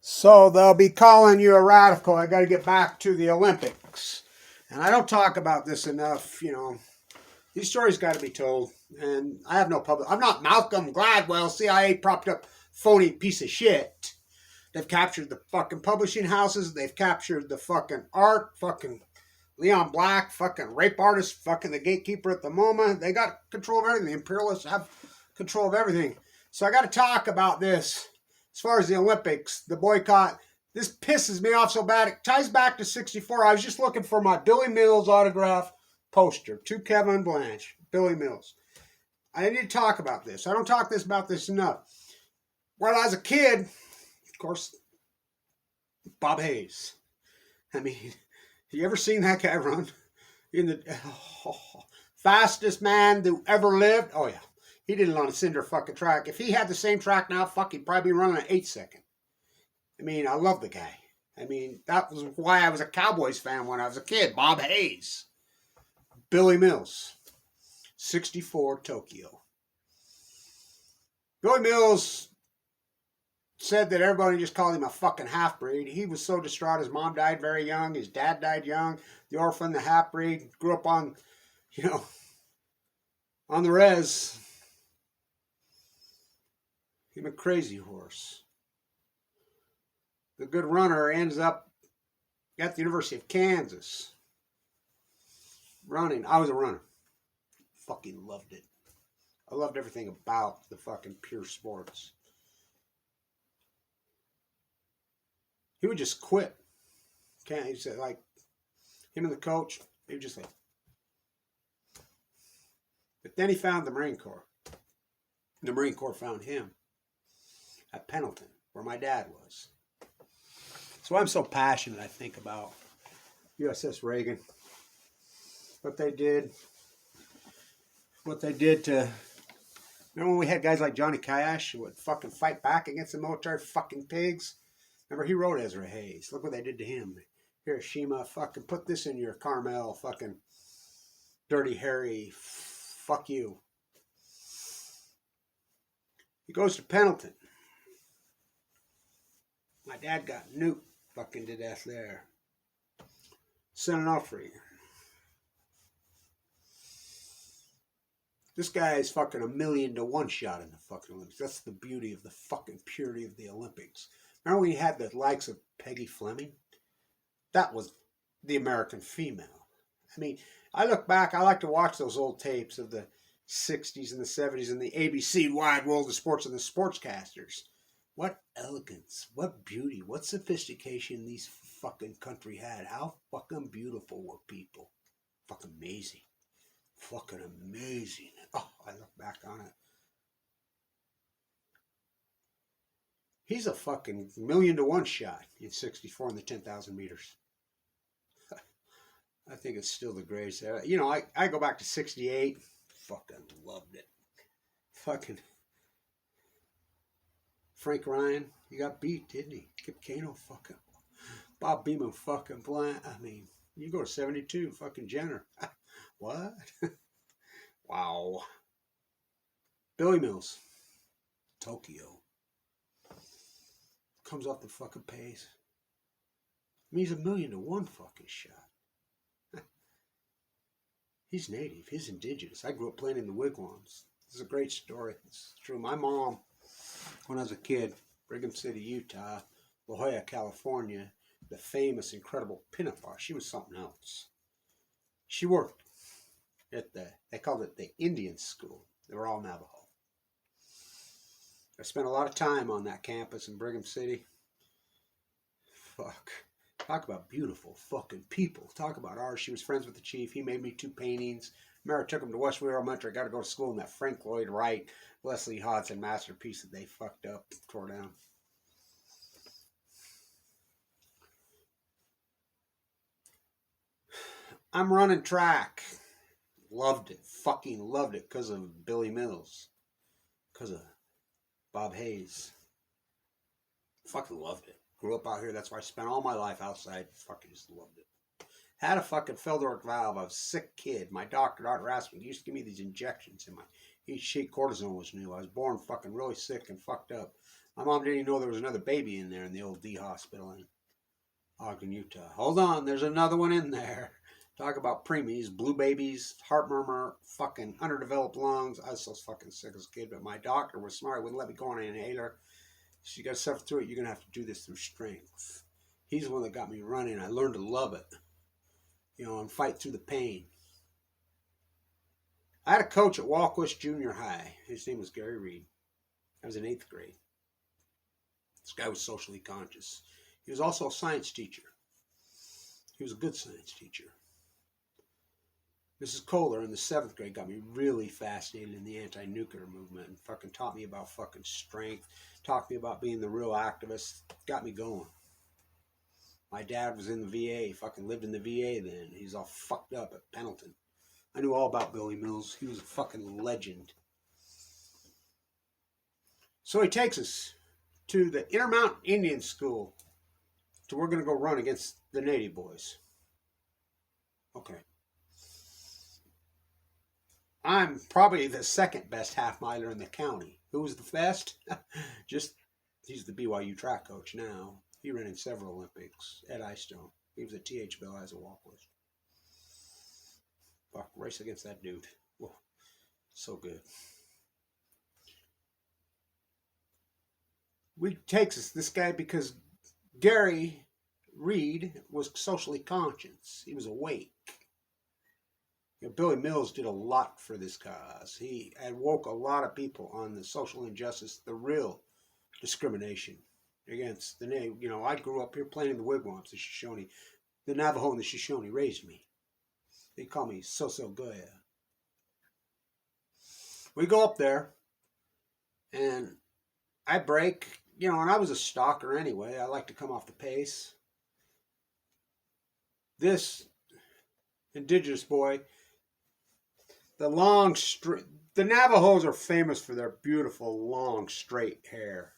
So they'll be calling you a radical. I got to get back to the Olympics. And I don't talk about this enough, you know. These stories got to be told. And I have no public. I'm not Malcolm Gladwell, CIA propped up phony piece of shit. They've captured the fucking publishing houses. They've captured the fucking art. Fucking Leon Black, fucking rape artist, fucking the gatekeeper at the moment. They got control of everything. The imperialists have control of everything. So I got to talk about this. As far as the Olympics, the boycott, this pisses me off so bad. It ties back to 64. I was just looking for my Billy Mills autograph poster. To Kevin Blanche, Billy Mills. I need to talk about this. I don't talk about this enough. When I was a kid, of course, Bob Hayes. I mean, have you ever seen that guy run? In the fastest man that ever lived? Oh, yeah. He did it on a cinder fucking track. If he had the same track now, fuck, he'd probably be running an 8-second. I mean, I love the guy. I mean, that was why I was a Cowboys fan when I was a kid. Bob Hayes. Billy Mills. 64 Tokyo. Billy Mills said that everybody just called him a fucking half-breed. He was so distraught. His mom died very young. His dad died young. The orphan, the half-breed, grew up on, you know, on the res. Him a crazy horse. The good runner ends up at the University of Kansas. Running. I was a runner. Fucking loved it. I loved everything about the fucking pure sports. He would just quit. Can't he said like him and the coach, he would just like. But then he found the Marine Corps. The Marine Corps found him at Pendleton, where my dad was. So I'm so passionate, I think, about USS Reagan. What they did to... Remember when we had guys like Johnny Cash who would fucking fight back against the military fucking pigs? Remember, he wrote Ezra Hayes. Look what they did to him. Hiroshima, fucking put this in your Carmel, fucking Dirty Harry, fuck you. He goes to Pendleton. My dad got nuked fucking to death there. San Onofre. This guy is fucking 1,000,000 to 1 shot in the fucking Olympics. That's the beauty of the fucking purity of the Olympics. Remember when you had the likes of Peggy Fleming? That was the American female. I mean, I look back, I like to watch those old tapes of the 60s and the 70s and the ABC Wide World of Sports and the sportscasters. What elegance, what beauty, what sophistication these fucking country had. How fucking beautiful were people. Fucking amazing. Fucking amazing. Oh, I look back on it. He's a fucking 1,000,000 to 1 shot in 64 in the 10,000 meters. I think it's still the greatest. You know, I go back to 68. Fucking loved it. Fucking Frank Ryan, he got beat, didn't he? Kip Kano, fucking Bob Beamon, fucking blind. I mean, you go to 72, fucking Jenner. What? Wow. Billy Mills, Tokyo. Comes off the fucking pace. I mean, he's 1,000,000 to 1 fucking shot. He's native. He's indigenous. I grew up playing in the wigwams. This is a great story. It's true. My mom, when I was a kid, Brigham City, Utah, La Jolla, California, the famous, incredible pinup bar. She was something else. She worked at they called it the Indian School. They were all Navajo. I spent a lot of time on that campus in Brigham City. Fuck. Talk about beautiful fucking people. Talk about ours. She was friends with the chief. He made me 2 paintings. Remember, I took him to Westwood Elementary. I got to go to school in that Frank Lloyd Wright, Leslie Hodson masterpiece that they fucked up, tore down. I'm running track. Loved it. Fucking loved it because of Billy Mills. Because of Bob Hayes. Fucking loved it. Grew up out here. That's why I spent all my life outside. Fucking just loved it. Had a fucking Feldorf valve. I was a sick kid. My doctor, Art Rasmussen, used to give me these injections in my Sheet cortisone was new. I was born fucking really sick and fucked up. My mom didn't even know there was another baby in there in the old D hospital in Ogden, Utah. Hold on, there's another one in there. Talk about preemies, blue babies, heart murmur, fucking underdeveloped lungs. I was so fucking sick as a kid, but my doctor was smart. He wouldn't let me go on an inhaler. You got to suffer through it. You're going to have to do this through strength. He's the one that got me running. I learned to love it, and fight through the pain. I had a coach at Walquist Junior High. His name was Gary Reed. I was in 8th grade. This guy was socially conscious. He was also a science teacher. He was a good science teacher. Mrs. Kohler in the 7th grade got me really fascinated in the anti-nuclear movement and fucking taught me about fucking strength, taught me about being the real activist, got me going. My dad was in the VA, fucking lived in the VA then. He's all fucked up at Pendleton. I knew all about Billy Mills. He was a fucking legend. So he takes us to the Intermountain Indian School. So we're going to go run against the Native boys. Okay. I'm probably the second best half miler in the county. Who was the best? He's the BYU track coach now. He ran in several Olympics. Ed Eyestone. He was a TH Bill as a Walquist. Fuck, race against that dude. Whoa, so good. We takes us this guy because Gary Reed was socially conscious. He was awake. Billy Mills did a lot for this cause. He had woke a lot of people on the social injustice, the real discrimination against the Native. I grew up here playing in the wigwams, the Shoshone. The Navajo and the Shoshone raised me. They call me So-So-Goya. We go up there, and I break, and I was a stalker anyway. I like to come off the pace. This indigenous boy, the Navajos are famous for their beautiful, long, straight hair.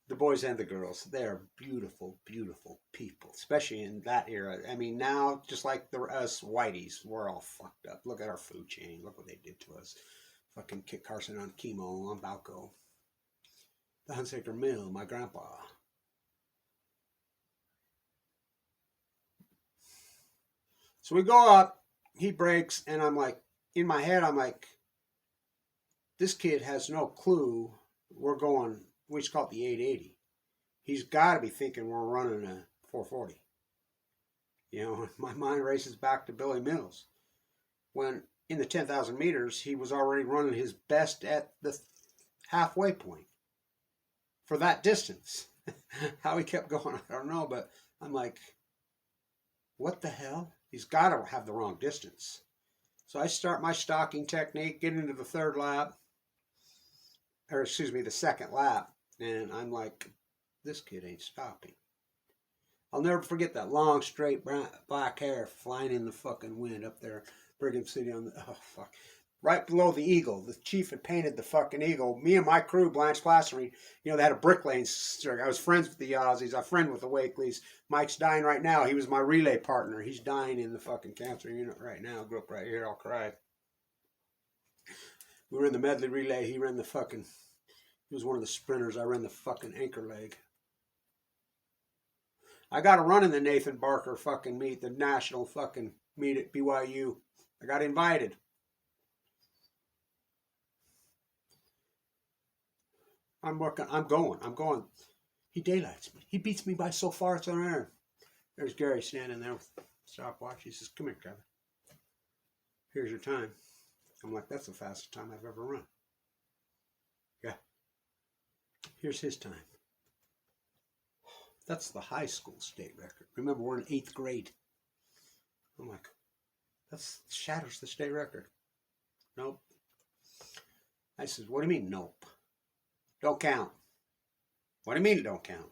The boys and the girls, they're beautiful, beautiful people, especially in that era. I mean, now, just like us whiteys, we're all fucked up. Look at our food chain. Look what they did to us. Fucking Kit Carson on chemo, on Balco. The Hunsaker Mill, my grandpa. So we go up, he breaks, and I'm like, in my head, I'm like, this kid has no clue we're going, we just call it the 880. He's got to be thinking we're running a 440. My mind races back to Billy Mills. When in the 10,000 meters, he was already running his best at the halfway point for that distance. How he kept going, I don't know, but I'm like, what the hell? He's got to have the wrong distance. So I start my stalking technique, get into the the second lap, and I'm like, this kid ain't stopping. I'll never forget that long, straight black hair flying in the fucking wind up there, Brigham City right below the eagle. The chief had painted the fucking eagle. Me and my crew, Blanche Placerine, they had a brick lane. I was friends with the Aussies. I'm friend with the Wakeleys. Mike's dying right now. He was my relay partner. He's dying in the fucking cancer unit right now. Grew up right here. I'll cry. We were in the medley relay. He ran the fucking... He was one of the sprinters. I ran the fucking anchor leg. I got to run in the Nathan Barker fucking meet, the national fucking meet at BYU. I got invited. I'm going. He daylights me. He beats me by so far it's on air. There's Gary standing there with stopwatch. He says, come here, Kevin. Here's your time. I'm like, that's the fastest time I've ever run. Yeah. Here's his time. That's the high school state record. Remember, we're in 8th grade. I'm like, that shatters the state record. Nope. I said, what do you mean, nope? Don't count. What do you mean it don't count?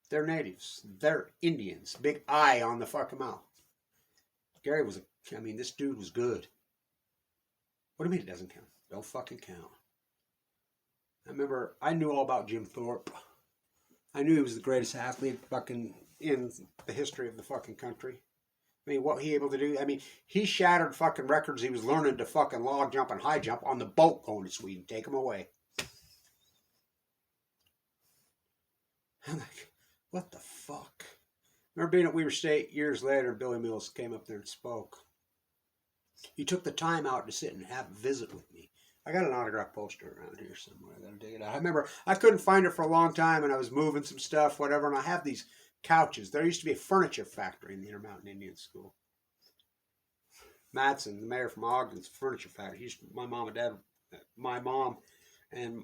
They're natives. They're Indians. Big I on the fucking mouth. Gary was this dude was good. What do you mean it doesn't count? Don't fucking count. I remember, I knew all about Jim Thorpe. I knew he was the greatest athlete fucking in the history of the fucking country. I mean, what he able to do? I mean, he shattered fucking records. He was learning to fucking log jump and high jump on the boat going to Sweden. Take him away. I'm like, what the fuck? Remember being at Weaver State years later, and Billy Mills came up there and spoke. He took the time out to sit and have a visit with me. I got an autograph poster around here somewhere. I gotta dig it out. I remember I couldn't find it for a long time, and I was moving some stuff, whatever, and I have these couches. There used to be a furniture factory in the Intermountain Indian School. Madsen, the mayor from Ogden's furniture factory. My mom and dad, my mom, and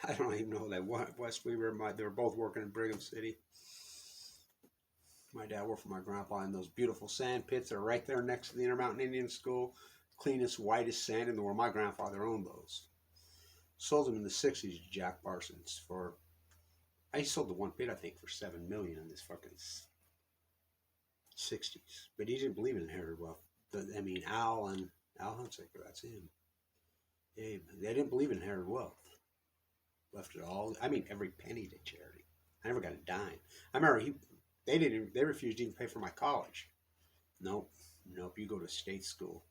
I don't even know who they were. West Weaver, they were both working in Brigham City. My dad worked for my grandpa in those beautiful sand pits that are right there next to the Intermountain Indian School. Cleanest, whitest sand in the world. My grandfather owned those. Sold them in the 60s to Jack Parsons for, I sold the one pit, I think, for $7 million in this fucking 60s. But he didn't believe in inherited wealth. Al Hunsaker, that's him. They didn't believe in inherited wealth. Left it all, every penny to charity. I never got a dime. I remember they refused to even pay for my college. Nope, you go to state school.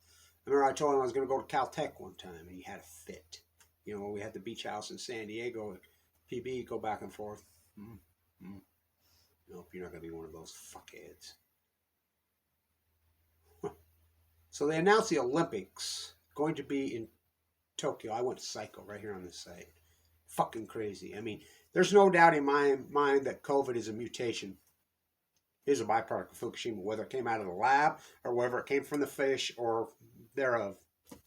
I remember I told him I was going to go to Caltech one time, and he had a fit. You know, we had the beach house in San Diego, and PB, go back and forth. Nope, you're not going to be one of those fuckheads. So they announced the Olympics going to be in Tokyo. I went psycho right here on this site. Fucking crazy. I mean, there's no doubt in my mind that COVID is a mutation. It is a byproduct of Fukushima, whether it came out of the lab or whether it came from the fish or thereof.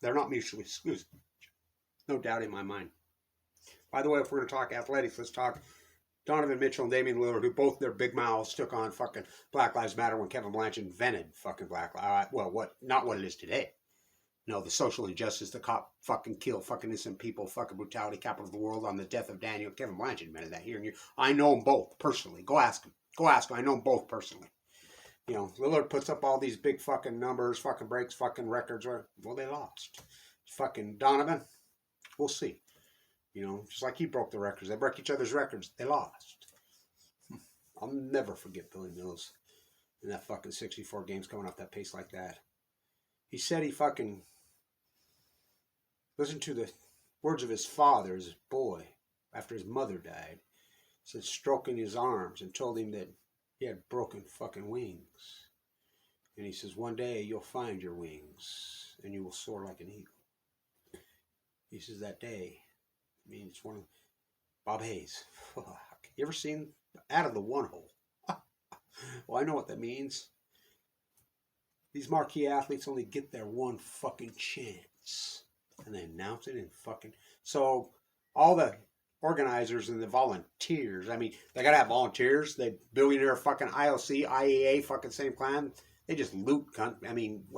They're not mutually exclusive. No doubt in my mind. By the way, if we're going to talk athletics, let's talk Donovan Mitchell and Damian Lillard, who both their big mouths took on fucking Black Lives Matter when Kevin Blanch invented fucking Black Lives. Not what it is today. No, the social injustice, the cop fucking kill fucking innocent people, fucking brutality, capital of the world on the death of Daniel. Kevin Blanch invented that here. And I know them both personally. Go ask him. I know them both personally. You know, Lillard puts up all these big fucking numbers, fucking breaks, fucking records. Well, they lost. Fucking Donovan, we'll see. You know, just like he broke the records. They broke each other's records. They lost. I'll never forget Billy Mills in that fucking 64 games coming off that pace like that. He said he fucking listened to the words of his father as a boy after his mother died. Said stroking his arms and told him that he had broken fucking wings. And he says, one day you'll find your wings and you will soar like an eagle. He says that day, it's one of Bob Hayes. Fuck. You ever seen Out of the One Hole? Well, I know what that means. These marquee athletes only get their one fucking chance. And they announce it in fucking... So, all the organizers and the volunteers, they got to have volunteers. They billionaire fucking IOC, IAA, fucking same clan. They just loot cunt.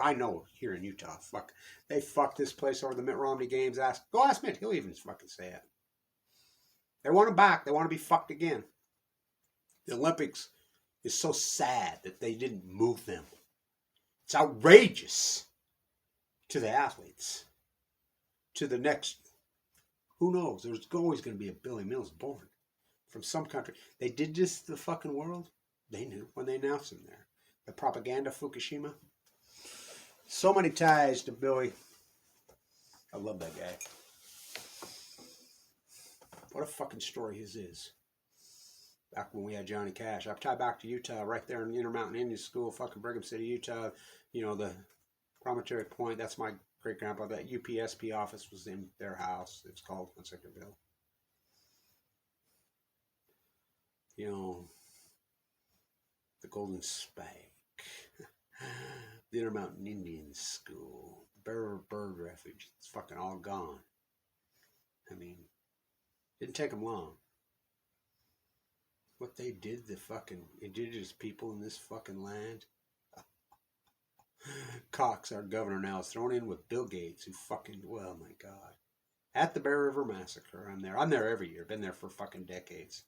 I know here in Utah, fuck. They fucked this place over the Mitt Romney games. Go ask Mitt. He'll even fucking say it. They want them back. They want to be fucked again. The Olympics is so sad that they didn't move them. It's outrageous to the athletes. To the next, who knows? There's always going to be a Billy Mills born from some country. They did this to the fucking world. They knew when they announced him there. The propaganda, Fukushima. So many ties to Billy. I love that guy. What a fucking story his is. Back when we had Johnny Cash. I tie back to Utah, right there in the Intermountain Indian School, fucking Brigham City, Utah. You know, the Promontory Point, that's my great-grandpa. That UPSP office was in their house. It's called Sectorville. You know, the Golden Spike. The Intermountain Indian School. Bearer Bird Refuge. It's fucking all gone. Didn't take them long. What they did, the fucking indigenous people in this fucking land. Cox, our governor now, is thrown in with Bill Gates, who fucking, well, my God. At the Bear River Massacre, I'm there. I'm there every year. Been there for fucking decades.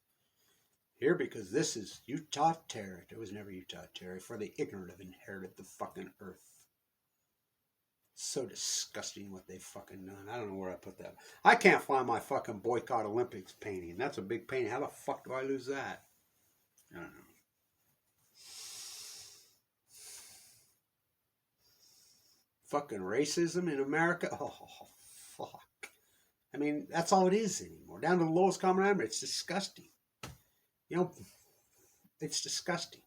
Here because this is Utah territory. It was never Utah territory, for the ignorant have inherited the fucking earth. So disgusting what they fucking done. I don't know where I put that. I can't find my fucking Boycott Olympics painting. That's a big painting. How the fuck do I lose that? I don't know. fucking racism in America. Oh, fuck. I mean, that's all it is anymore. Down to the lowest common denominator. It's disgusting. You know, it's disgusting.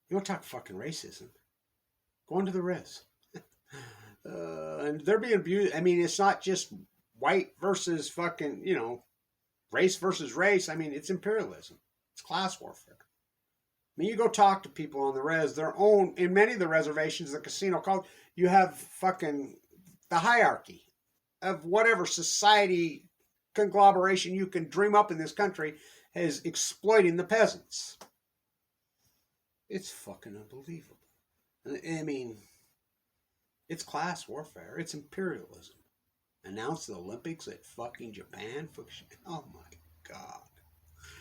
You don't talk fucking racism. Go into the res. And they're being abused. I mean, it's not just white versus fucking, you know, race versus race. I mean, it's imperialism. It's class warfare. I mean, you go talk to people on the res, their own, in many of the reservations, the casino called, you have fucking the hierarchy of whatever society conglomeration you can dream up in this country is exploiting the peasants. It's fucking unbelievable. I mean, it's class warfare. It's imperialism. Announce the Olympics at fucking Japan. Oh my God.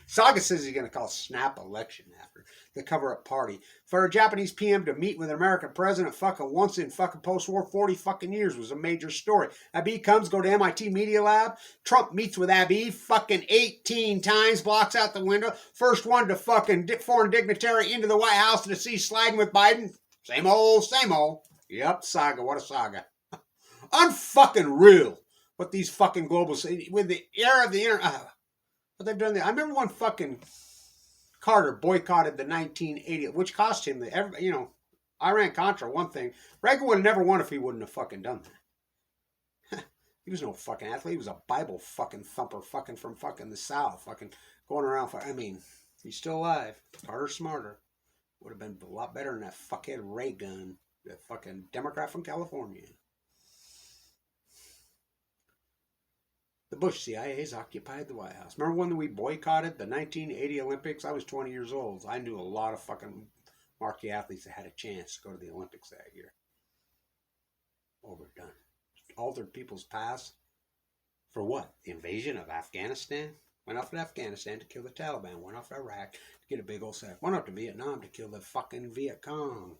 Saga says he's going to call snap election after the cover-up party. For a Japanese PM to meet with an American president fucking once in fucking post-war 40 fucking years was a major story. Abiy comes, go to MIT Media Lab. Trump meets with Abiy fucking 18 times, blocks out the window. First one to fucking foreign dignitary into the White House to see sliding with Biden. Same old, same old. Yep, saga. What a saga. Unfucking real. What these fucking globals, with the era of the internet. But they've done that. I remember when fucking Carter boycotted the 1980, which cost him you know, Iran-Contra, one thing. Reagan would have never won if he wouldn't have fucking done that. He was no fucking athlete. He was a Bible fucking thumper fucking from fucking the South. Fucking going around. I mean, he's still alive. Carter's smarter. Would have been a lot better than that fuckhead Reagan, that fucking Democrat from California. The Bush CIA's occupied the White House. Remember when we boycotted the 1980 Olympics? I was 20 years old. I knew a lot of fucking marquee athletes that had a chance to go to the Olympics that year. Overdone. Altered people's past. For what? The invasion of Afghanistan? Went off to Afghanistan to kill the Taliban. Went off to Iraq to get a big old sack. Went up to Vietnam to kill the fucking Viet Cong.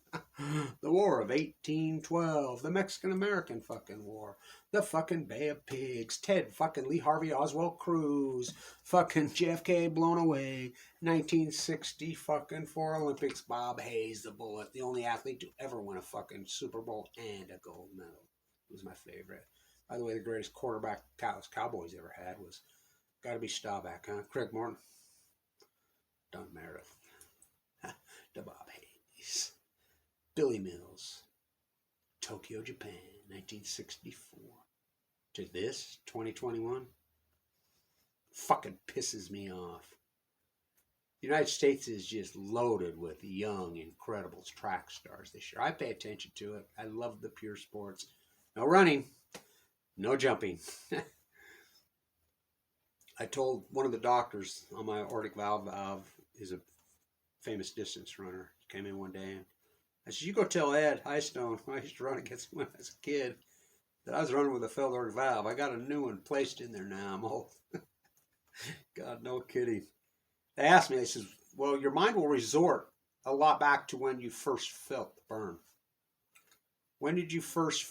The War of 1812. The Mexican-American fucking war. The fucking Bay of Pigs. Ted fucking Lee Harvey Oswald Cruz. Fucking JFK blown away. 1960 fucking 4 Olympics. Bob Hayes, the Bullet. The only athlete to ever win a fucking Super Bowl and a gold medal. It was my favorite. By the way, the greatest quarterback Cowboys ever had was got to be Staubach, huh? Craig Morton. Don Meredith. The Bob Hayes. Billy Mills. Tokyo, Japan, 1964. To this, 2021. Fucking pisses me off. The United States is just loaded with young, incredible track stars this year. I pay attention to it. I love the pure sports. No running. No jumping. I told one of the doctors on my aortic valve is a famous distance runner. He came in one day and I said, you go tell Ed Highstone, I used to run against him when I was a kid, that I was running with a failed aortic valve. I got a new one placed in there now. I'm old. God, no kidding. They asked me, they said, well, your mind will resort a lot back to when you first felt the burn. When did you first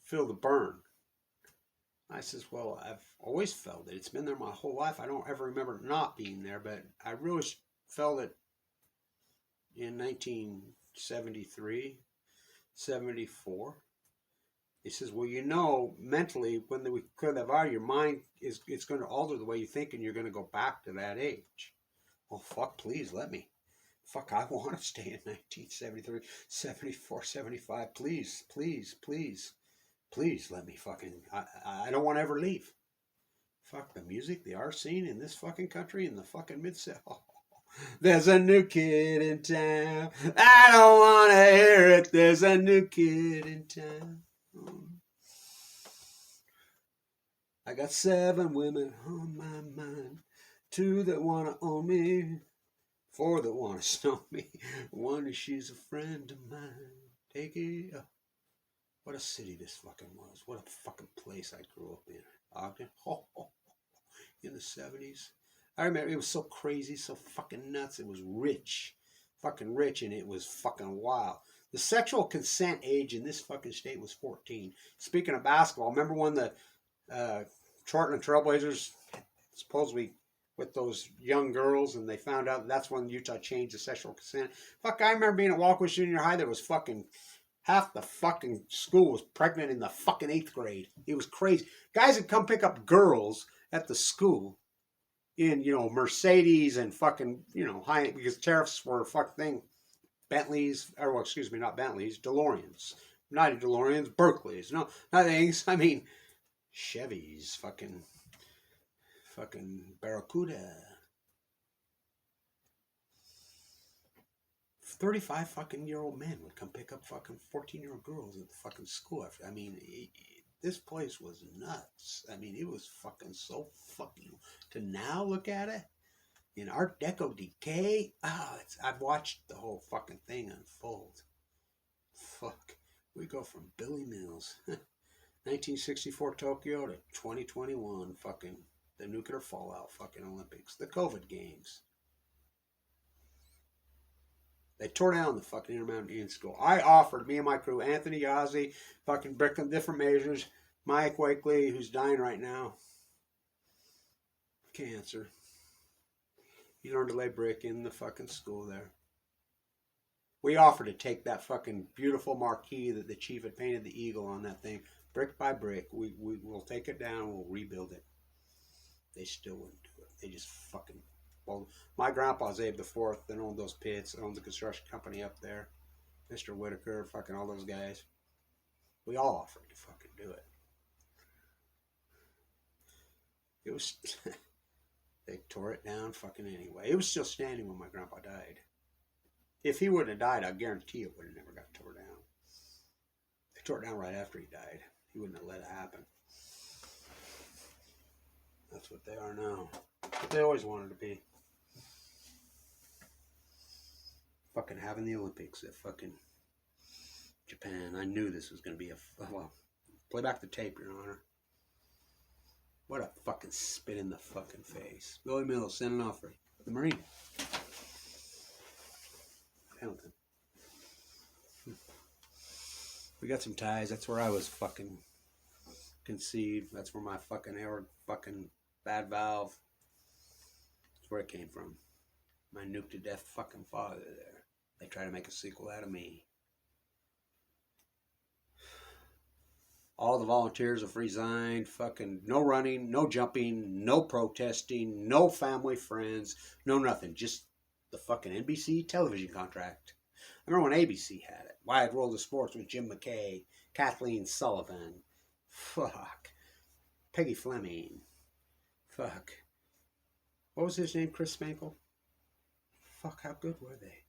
feel the burn? I says, well, I've always felt it. It's been there my whole life. I don't ever remember it not being there, but I really felt it in 1973, 74. He says, well, you know, mentally, when we clear that out, your mind it's going to alter the way you think, and you're going to go back to that age. Well, fuck, please let me. Fuck, I want to stay in 1973, 74, 75. Please, please, please. Please let me fucking, I don't want to ever leave. Fuck the music, the art scene in this fucking country, in the fucking mid-south. Oh, there's a new kid in town. I don't want to hear it. There's a new kid in town. I got 7 women on my mind. 2 that want to own me. 4 that want to stone me. 1, she's a friend of mine. Take it up. What a city this fucking was. What a fucking place I grew up in. Ogden. In the 70s. I remember it was so crazy, so fucking nuts. It was rich. Fucking rich, and it was fucking wild. The sexual consent age in this fucking state was 14. Speaking of basketball, remember when the Portland Trailblazers supposedly with those young girls, and they found out that's when Utah changed the sexual consent. Fuck, I remember being at Walkwich Junior High. There was fucking Half the fucking school was pregnant in the fucking 8th grade. It was crazy. Guys would come pick up girls at the school in, Mercedes and fucking, high, because tariffs were a fuck thing. Bentleys, or well, excuse me, not Bentleys, DeLoreans. Not DeLoreans, Berkeleys. No, not things. I mean, Chevys, fucking Barracuda. 35 fucking year old men would come pick up fucking 14-year-old girls at the fucking school. I mean, this place was nuts. I mean, it was fucking so fucking. To now look at it, in Art Deco decay, I've watched the whole fucking thing unfold. Fuck. We go from Billy Mills, 1964 Tokyo to 2021 fucking the nuclear fallout fucking Olympics, the COVID games. They tore down the fucking Intermountain Indian School. I offered, me and my crew, Anthony Yazzie, fucking Bricklin, different measures, Mike Wakely, who's dying right now. Cancer. He learned to lay brick in the fucking school there. We offered to take that fucking beautiful marquee that the chief had painted the eagle on that thing, brick by brick. We'll take it down, we'll rebuild it. They still wouldn't do it. They just fucking... Well, my grandpa's Abe the Fourth, that owned those pits, owned the construction company up there. Mr. Whitaker, fucking all those guys. We all offered to fucking do it. It was... They tore it down fucking anyway. It was still standing when my grandpa died. If he wouldn't have died, I guarantee it would have never got tore down. They tore it down right after he died. He wouldn't have let it happen. That's what they are now. But they always wanted to be. Fucking having the Olympics at fucking Japan. I knew this was going to be well, play back the tape, Your Honor. What a fucking spit in the fucking face. Billy Mills sending off for the Marine. Hamilton. We got some ties. That's where I was fucking conceived. That's where my fucking aortic fucking bad valve. That's where it came from. My nuked to death fucking father there. They try to make a sequel out of me. All the volunteers have resigned. Fucking no running, no jumping, no protesting, no family, friends, no nothing. Just the fucking NBC television contract. I remember when ABC had it. Wide World of Sports with Jim McKay, Kathleen Sullivan. Fuck. Peggy Fleming. Fuck. What was his name? Chris Spangle? Fuck, how good were they?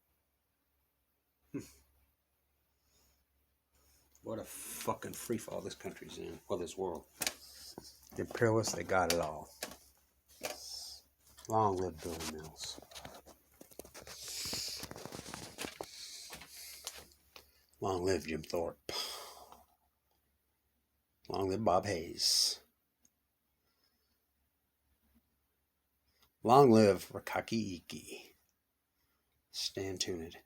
What a fucking freefall this country's in. Well, this world. The imperialists, they got it all. Long live Billy Mills. Long live Jim Thorpe. Long live Bob Hayes. Long live Rakaki Iki. Stand tuned.